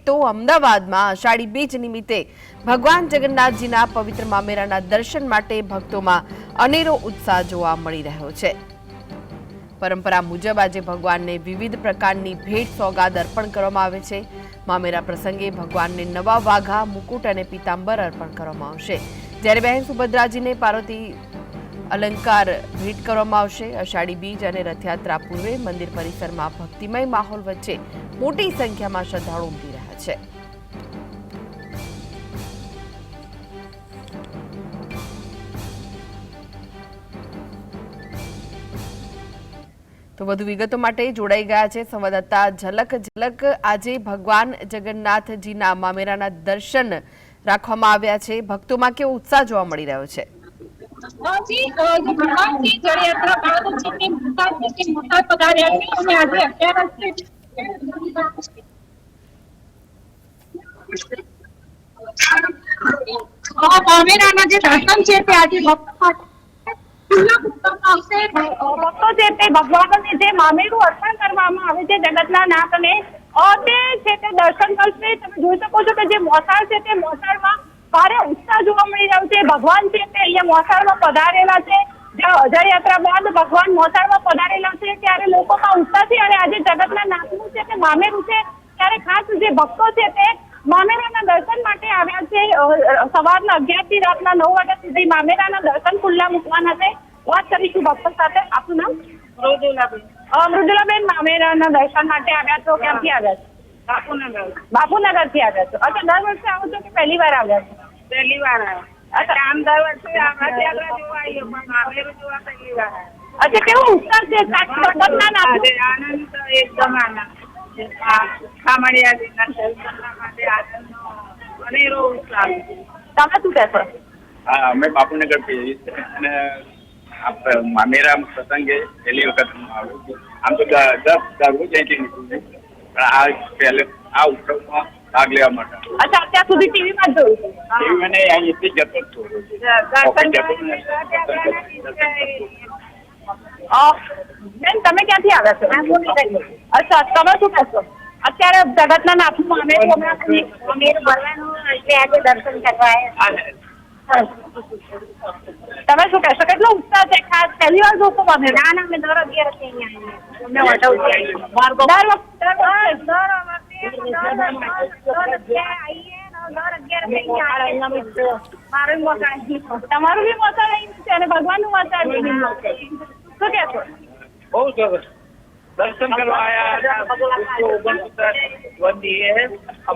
તો અમદાવાદમાં અષાઢી બીજ નિમિત્તે ભગવાન જગન્નાથજીના પવિત્ર મામેરાના દર્શન માટે ભક્તોમાં અનેરો ઉત્સાહ જોવા મળી રહ્યો છે। પરંપરા મુજબ આજે ભગવાનને વિવિધ પ્રકારની ભેટ સોગાદ અર્પણ કરવામાં આવે છે। મામેરા પ્રસંગે ભગવાનને નવા વાઘા, મુકુટ અને પીતાંબર અર્પણ કરવામાં આવશે, જ્યારે બહેન સુભદ્રાજીને પાર્વતી अलंकार भेट કરવામાં આવશે। અષાઢી બીજ અને રથયાત્રા પૂર્વે મંદિર પરિસરમાં ભક્તિમય માહોલ વચ્ચે મોટી સંખ્યામાં શ્રદ્ધાળુઓ ઉમટી રહ્યા છે। તો વધુ વિગતો માટે જોડાઈ ગયા છે સંવાદદાતા ઝલક। આજે ભગવાન જગન્નાથજીના મામેરાના દર્શન રાખવામાં આવ્યા છે, ભક્તોમાં કેવો ઉત્સાહ જોવા મળી રહ્યો છે? जी भगवान की जल यात्रा बहुत अच्छी मोटा पधारे અને આજે 11 મામેરાના જે દર્શન છે તે આજે ભક્તો છે તે ભગવાનને જે મામેરું અર્પણ કરવામાં આવે છે જગતના નાથને તે છે તે દર્શન કરશે। તમે જોઈ શકો છો કે જે મોસાળ છે તે મોસાળમાં ભારે ઉત્સાહ જોવા મળી રહ્યો છે। ભગવાન છે તે અહીંયા મોસાળમાં પધારેલા છે, જળ યાત્રા બાદ ભગવાન મોસાળમાં પધારેલા છે ત્યારે લોકોમાં ઉત્સાહ છે। અને આજે જગતના નાથનું છે તે મામેરું છે ત્યારે ખાસ જે ભક્તો છે તે મામેરાના દર્શન માટે આવ્યા છે। સવારના 11 થી રાતના 9 વાગ્યા સુધી મામેરાના દર્શન ખુલ્લા મૂકવાના છે। વાત કરીશું ભક્તો સાથે। આપનું નામ? મૃદુલાબેન, મામેરાના દર્શન માટે આવ્યા છો, ક્યાંથી આવ્યા છો? बापूनगर થી આવ્યા છો। अच्छा, દર વર્ષે આવો છો કે પહેલી વાર આવ્યા છો? पहली बार आया। अच्छा, आम दर वर्षे यात्रा जो आई है मामेरू जो पहली बार है। अच्छा, કેવો ઉત્સાહ છે જગતના નાથ? आनंद एकदम आनंद। ખામણિયાજીના દર્શનના માટે આનંદનો અનેરો ઉત્સાહ। તમે શું કહેશો? હા, અમે બાપુનગર થી અને મામેરા પ્રસંગે પહેલી વખત આવ્યો છું। આમ તો 10 દરરોજ અહીંથી નીકળું છું, પણ આ ઉત્સવમાં ભાગ લેવા માટે। અચ્છા, અત્યાર સુધી ટીવીમાં જોયું છે? ટીવી મને અહીંથી જતો જ છું। બેન, તમે ક્યાંથી આવ્યા છો? અચ્છા, તમે શું કહેશો? અત્યારે જગતના નાથનું મામેરું મામેરું ભરવાનું એટલે આજે દર્શન કરવા આવ્યા। તમે શું કહેશો? કેટલો ઉત્સાહ છે? ખાસ પહેલી વાર જોશો મામેરું? ના, અમે દર 11 થી અહીંયા દર વખતે આવીએ। તમારું બી મોસાળ આવ્યું છે અને ભગવાનનું મોસાળ આવ્યું છે, શું કહેશો? બહુ સરસ દર્શન કરવા આવ્યા।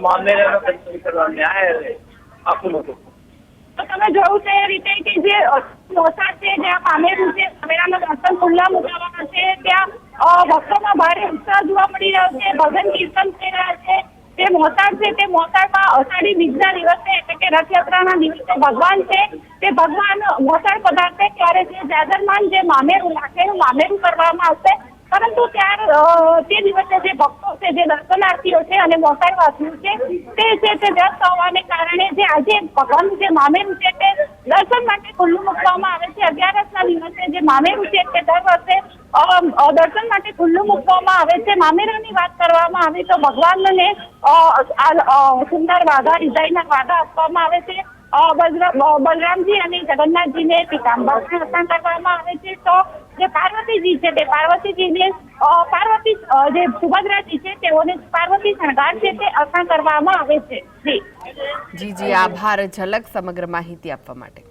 મામેરાના દર્શન કરવા આવ્યા। તો તમે જોયું છે એ રીતે કે જે મોસાળ છે, જ્યાં મામેરું છે, મામેરાના દર્શન ખુલ્લા મુકાવાના છે, ત્યાં ભક્તોમાં ભારે ઉત્સાહ જોવા મળી રહ્યો છે, ભજન કીર્તન થઈ રહ્યા છે। તે મોસાળ છે તે મોસાળમાં અષાઢી બીજના દિવસે એટલે કે રથયાત્રાના દિવસે ભગવાન છે તે ભગવાન મોસાળ પધારશે ત્યારે જે જાજરમાન જે મામેરું લાખેનું મામેરું કરવામાં આવશે। પરંતુ તે દિવસે જે ભક્તો છે, જે દર્શનાર્થીઓ છે અને મોસાળવાસીઓ છે તે વ્યસ્ત હોવાને કારણે જે આજે ભગવાનનું જે મામેરું છે તે દર્શન માટે ખુલ્લું મૂકવામાં આવે છે। 11ના દિવસે જે મામેરું છે તે દર વર્ષે દર્શન માટે ખુલ્લું મૂકવામાં આવે છે। મામેરાની વાત કરવામાં આવે તો ભગવાનને સુંદર વાઘા, ડિઝાઇનના વાઘા આપવામાં આવે છે। બલરામજી અને જગન્નાથજીને પીતાંબર અર્પણ કરવામાં આવે છે। તો જે પાર્વતીજી છે તે પાર્વતીજીને જે સુભદ્રાજી છે તેઓને પાર્વતી શણગાર છે તે અર્પણ કરવામાં આવે છે। જી, આભાર ઝલક સમગ્ર માહિતી આપવા માટે।